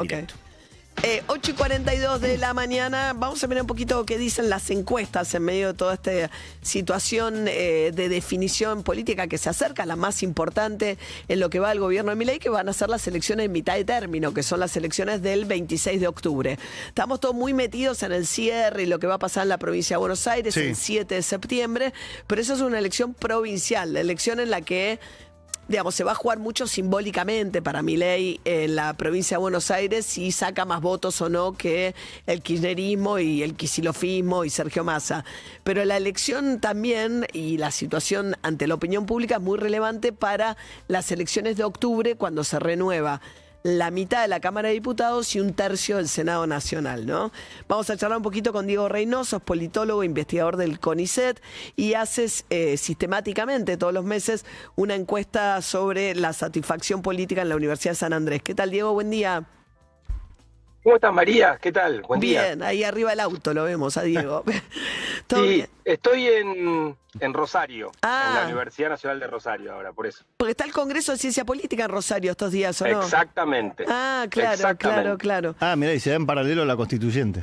directo. 8:42 de la mañana, vamos a ver un poquito qué dicen las encuestas en medio de toda esta situación de definición política que se acerca, la más importante en lo que va al gobierno de Milei, que van a ser las elecciones en mitad de término, que son las elecciones del 26 de octubre. Estamos todos muy metidos en el cierre y lo que va a pasar en la provincia de Buenos Aires el 7 de septiembre, pero eso es una elección provincial, la elección en la que digamos, se va a jugar mucho simbólicamente para Milei en la provincia de Buenos Aires si saca más votos o no que el kirchnerismo y el kicilofismo y Sergio Massa. Pero la elección también y la situación ante la opinión pública es muy relevante para las elecciones de octubre cuando se renueva la mitad de la Cámara de Diputados y un tercio del Senado Nacional, ¿no? Vamos a charlar un poquito con Diego Reynoso, es politólogo, investigador del CONICET, y haces sistemáticamente todos los meses una encuesta sobre la satisfacción política en la Universidad de San Andrés. ¿Qué tal, Diego? Buen día. ¿Cómo estás, María? ¿Qué tal? Buen día. Bien, ahí arriba del auto lo vemos a Diego. ¿Todo bien? Estoy en Rosario, en la Ah, Universidad Nacional de Rosario ahora, por eso. porque está el Congreso de Ciencia Política en Rosario estos días, ¿o no? Exactamente. Ah, claro, Exactamente. claro. Ah, mirá, y se da en paralelo a la Constituyente.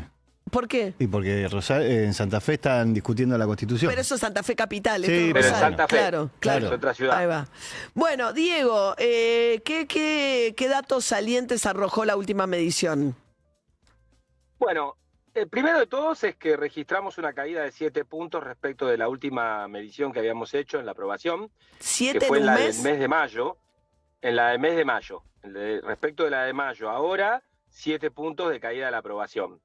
¿Por qué? Y porque en Santa Fe están discutiendo la Constitución. Pero eso es Santa Fe Capital, Sí, esto es Pero en Rosario. Santa Fe. Claro. Es otra ciudad. Ahí va. Bueno, Diego, ¿qué datos salientes arrojó la última medición? Bueno, el primero de todos es que registramos una caída de 7 puntos respecto de la última medición que habíamos hecho en la aprobación, que ¿7 fue en en un la mes? del mes de mayo. En la del mes de mayo. Respecto de la de mayo, ahora 7 puntos de caída de la aprobación.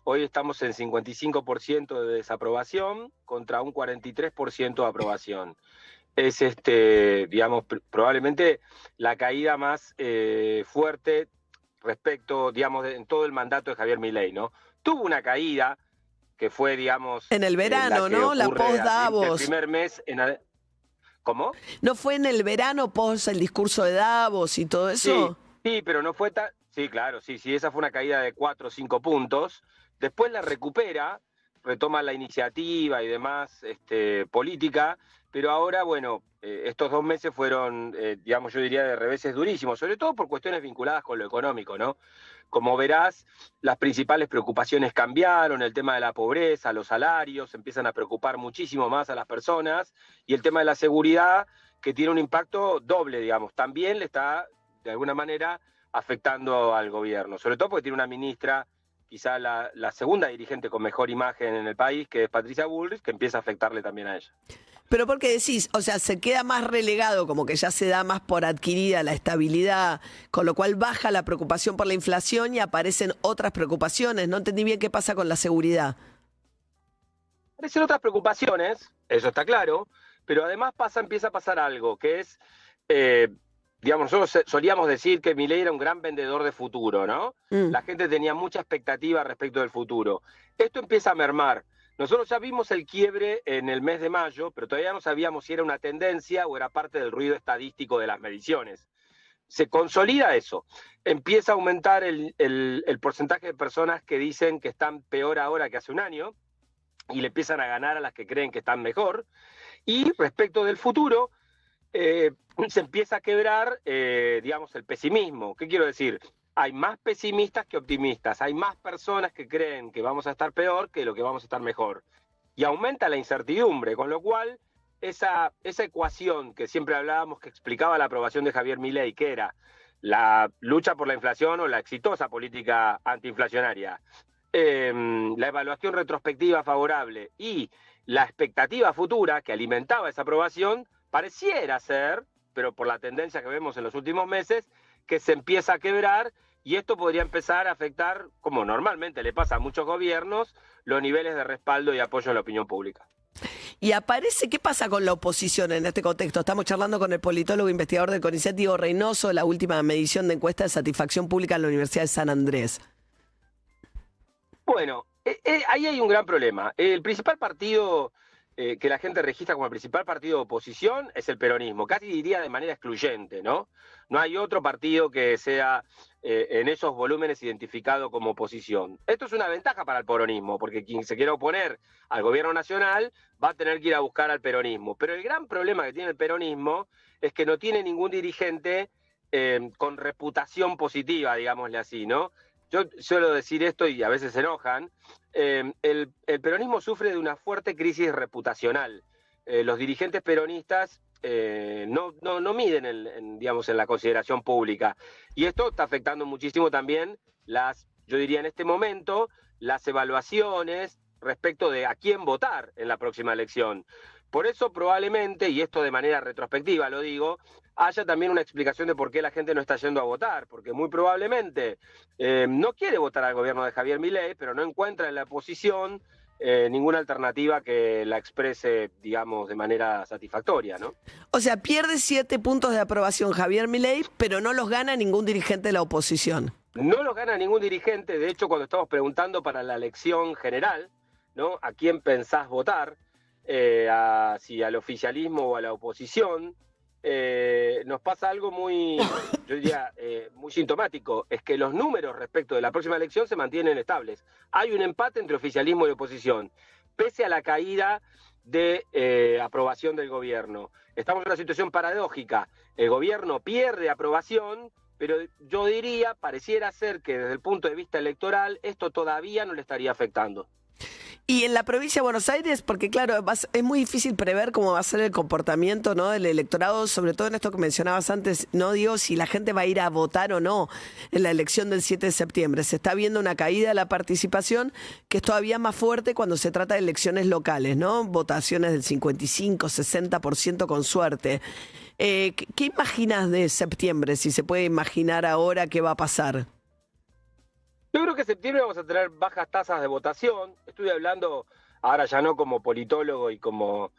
Hoy estamos en 55% de desaprobación contra un 43% de aprobación. Es digamos, probablemente la caída más fuerte respecto, digamos, en todo el mandato de Javier Milei, ¿no? Tuvo una caída que fue, digamos, En el verano, la que ¿no? La ocurre post-Davos. el primer mes ¿Cómo? ¿No fue en el verano post el discurso de Davos y todo eso? Sí, pero no fue tan... Sí, claro, sí, esa fue una caída de 4 o 5 puntos. Después la recupera, retoma la iniciativa y demás política, pero ahora, bueno, estos 2 meses fueron, digamos, yo diría de reveses durísimos, sobre todo por cuestiones vinculadas con lo económico, ¿no? Como verás, las principales preocupaciones cambiaron, el tema de la pobreza, los salarios, empiezan a preocupar muchísimo más a las personas, y el tema de la seguridad, que tiene un impacto doble, digamos, también le está, de alguna manera, afectando al gobierno, sobre todo porque tiene una ministra, quizá la segunda dirigente con mejor imagen en el país, que es Patricia Bullrich, que empieza a afectarle también a ella. Pero porque decís, o sea, se queda más relegado, como que ya se da más por adquirida la estabilidad, con lo cual baja la preocupación por la inflación y aparecen otras preocupaciones. No entendí bien qué pasa con la seguridad. Aparecen otras preocupaciones, eso está claro, pero además empieza a pasar algo, que es, digamos, nosotros solíamos decir que Milei era un gran vendedor de futuro, ¿no? La gente tenía mucha expectativa respecto del futuro. Esto empieza a mermar. Nosotros ya vimos el quiebre en el mes de mayo, pero todavía no sabíamos si era una tendencia o era parte del ruido estadístico de las mediciones. Se consolida eso. Empieza a aumentar el porcentaje de personas que dicen que están peor ahora que hace un año y le empiezan a ganar a las que creen que están mejor. Y respecto del futuro, se empieza a quebrar, digamos, el pesimismo. ¿Qué quiero decir? Hay más pesimistas que optimistas, hay más personas que creen que vamos a estar peor que lo que vamos a estar mejor. Y aumenta la incertidumbre, con lo cual esa ecuación que siempre hablábamos, que explicaba la aprobación de Javier Milei, que era la lucha por la inflación o la exitosa política antiinflacionaria, la evaluación retrospectiva favorable y la expectativa futura que alimentaba esa aprobación, pareciera ser, pero por la tendencia que vemos en los últimos meses, que se empieza a quebrar, y esto podría empezar a afectar, como normalmente le pasa a muchos gobiernos, los niveles de respaldo y apoyo en la opinión pública. Y aparece, ¿qué pasa con la oposición en este contexto? Estamos charlando con el politólogo investigador del CONICET, Diego Reynoso, la última medición de encuesta de satisfacción pública en la Universidad de San Andrés. Bueno, ahí hay un gran problema. El principal partido que la gente registra como el principal partido de oposición es el peronismo, casi diría de manera excluyente, ¿no? No hay otro partido que sea en esos volúmenes identificado como oposición. Esto es una ventaja para el peronismo, porque quien se quiera oponer al gobierno nacional va a tener que ir a buscar al peronismo. Pero el gran problema que tiene el peronismo es que no tiene ningún dirigente con reputación positiva, digámosle así, ¿no? Yo suelo decir esto y a veces se enojan. El peronismo sufre de una fuerte crisis reputacional. Los dirigentes peronistas no miden digamos, en la consideración pública. Y esto está afectando muchísimo también yo diría en este momento, las evaluaciones respecto de a quién votar en la próxima elección. Por eso probablemente, y esto de manera retrospectiva lo digo, haya también una explicación de por qué la gente no está yendo a votar, porque muy probablemente no quiere votar al gobierno de Javier Milei, pero no encuentra en la oposición ninguna alternativa que la exprese, digamos, de manera satisfactoria, ¿no? O sea, pierde 7 puntos de aprobación Javier Milei, pero no los gana ningún dirigente de la oposición. No los gana ningún dirigente. De hecho, cuando estamos preguntando para la elección general, ¿no? ¿A quién pensás votar? Si al oficialismo o a la oposición, nos pasa algo muy, yo diría, muy sintomático. Es que los números respecto de la próxima elección se mantienen estables. Hay un empate entre oficialismo y oposición, pese a la caída de aprobación del gobierno. Estamos en una situación paradójica. El gobierno pierde aprobación, pero yo diría, pareciera ser que desde el punto de vista electoral, esto todavía no le estaría afectando. Y en la provincia de Buenos Aires, porque claro, es muy difícil prever cómo va a ser el comportamiento, ¿no?, del electorado, sobre todo en esto que mencionabas antes, no digo si la gente va a ir a votar o no en la elección del 7 de septiembre. Se está viendo una caída de la participación que es todavía más fuerte cuando se trata de elecciones locales, ¿no? Votaciones del 55, 60% con suerte. ¿Qué imaginas de septiembre? Si se puede imaginar ahora qué va a pasar. Yo creo que en septiembre vamos a tener bajas tasas de votación. Estoy hablando ahora ya no como politólogo y como,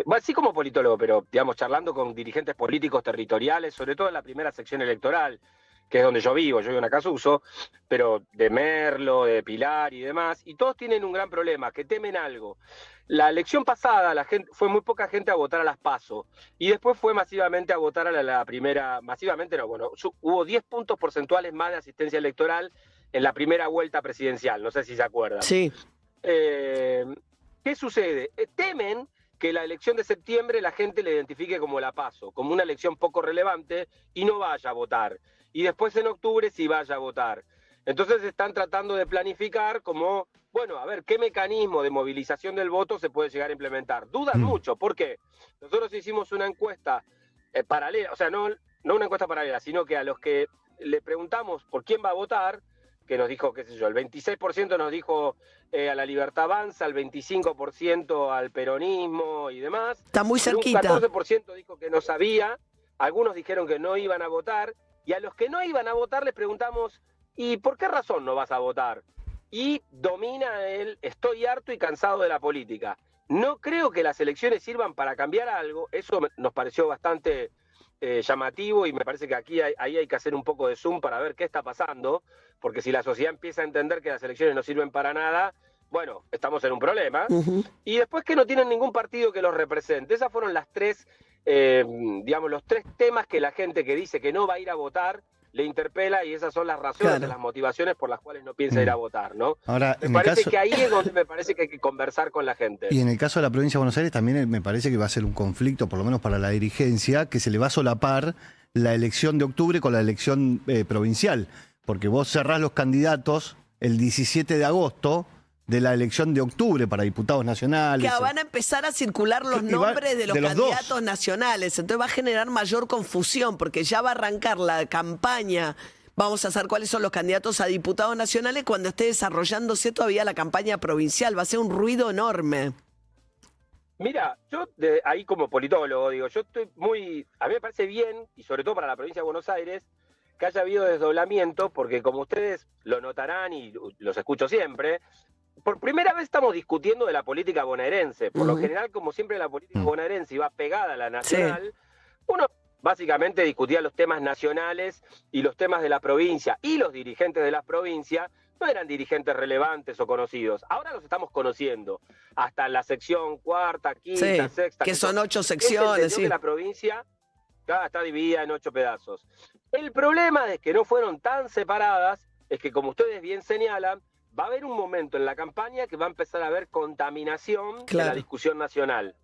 bueno, sí como politólogo, pero digamos charlando con dirigentes políticos territoriales, sobre todo en la primera sección electoral, que es donde yo vivo en Acasuso, pero de Merlo, de Pilar y demás, y todos tienen un gran problema, que temen algo. La elección pasada fue muy poca gente a votar a las PASO, y después fue masivamente a votar a la primera, masivamente no, bueno, hubo 10 puntos porcentuales más de asistencia electoral en la primera vuelta presidencial, no sé si se acuerdan. Sí. ¿Qué sucede? Temen que la elección de septiembre la gente la identifique como la PASO, como una elección poco relevante y no vaya a votar. Y después en octubre sí vaya a votar. Entonces están tratando de planificar como, bueno, a ver, ¿qué mecanismo de movilización del voto se puede llegar a implementar? Dudan mucho. ¿Por qué? Nosotros hicimos una encuesta paralela, o sea, no una encuesta paralela, sino que a los que le preguntamos por quién va a votar, que nos dijo, qué sé yo, el 26% nos dijo a la Libertad Avanza, el 25% al peronismo y demás. Está muy cerquita. Un 14% dijo que no sabía, algunos dijeron que no iban a votar, y a los que no iban a votar les preguntamos, ¿y por qué razón no vas a votar? Y domina estoy harto y cansado de la política. No creo que las elecciones sirvan para cambiar algo, eso nos pareció bastante llamativo, y me parece que ahí hay que hacer un poco de zoom para ver qué está pasando, porque si la sociedad empieza a entender que las elecciones no sirven para nada, bueno, estamos en un problema. Y después que no tienen ningún partido que los represente. Esas fueron las tres, digamos, los tres temas que la gente que dice que no va a ir a votar le interpela, y esas son las razones, las motivaciones por las cuales no piensa ir a votar, ¿no? Ahora, me parece que ahí es donde me parece que hay que conversar con la gente. Y en el caso de la provincia de Buenos Aires también me parece que va a ser un conflicto, por lo menos para la dirigencia, que se le va a solapar la elección de octubre con la elección provincial, porque vos cerrás los candidatos el 17 de agosto de la elección de octubre para diputados nacionales. Que van a empezar a circular los nombres de los candidatos nacionales, entonces va a generar mayor confusión, porque ya va a arrancar la campaña. Vamos a saber cuáles son los candidatos a diputados nacionales cuando esté desarrollándose todavía la campaña provincial. Va a ser un ruido enorme. Mira, yo ahí como politólogo digo, a mí me parece bien, y sobre todo para la provincia de Buenos Aires, que haya habido desdoblamiento, porque como ustedes lo notarán y los escucho siempre, por primera vez estamos discutiendo de la política bonaerense. Por lo general, como siempre, la política bonaerense iba pegada a la nacional. Uno básicamente discutía los temas nacionales y los temas de la provincia, y los dirigentes de las provincias no eran dirigentes relevantes o conocidos. Ahora los estamos conociendo, hasta en la sección cuarta, quinta, sexta. Que son 8 secciones. Que la provincia está dividida en 8 pedazos. El problema de que no fueron tan separadas es que, como ustedes bien señalan, va a haber un momento en la campaña que va a empezar a haber contaminación de la discusión nacional.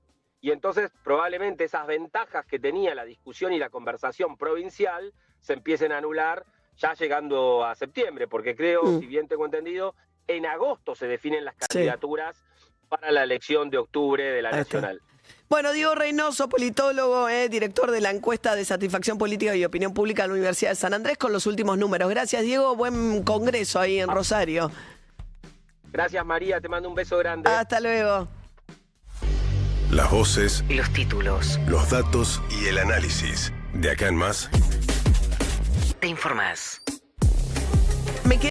Y entonces probablemente esas ventajas que tenía la discusión y la conversación provincial se empiecen a anular ya llegando a septiembre, porque creo, si bien tengo entendido, en agosto se definen las candidaturas para la elección de octubre de la nacional. Bueno, Diego Reynoso, politólogo, director de la encuesta de satisfacción política y opinión pública de la Universidad de San Andrés, con los últimos números. Gracias, Diego. Buen congreso ahí en Rosario. Gracias, María. Te mando un beso grande. Hasta luego. Las voces, los títulos, los datos y el análisis. De acá en más, te informás.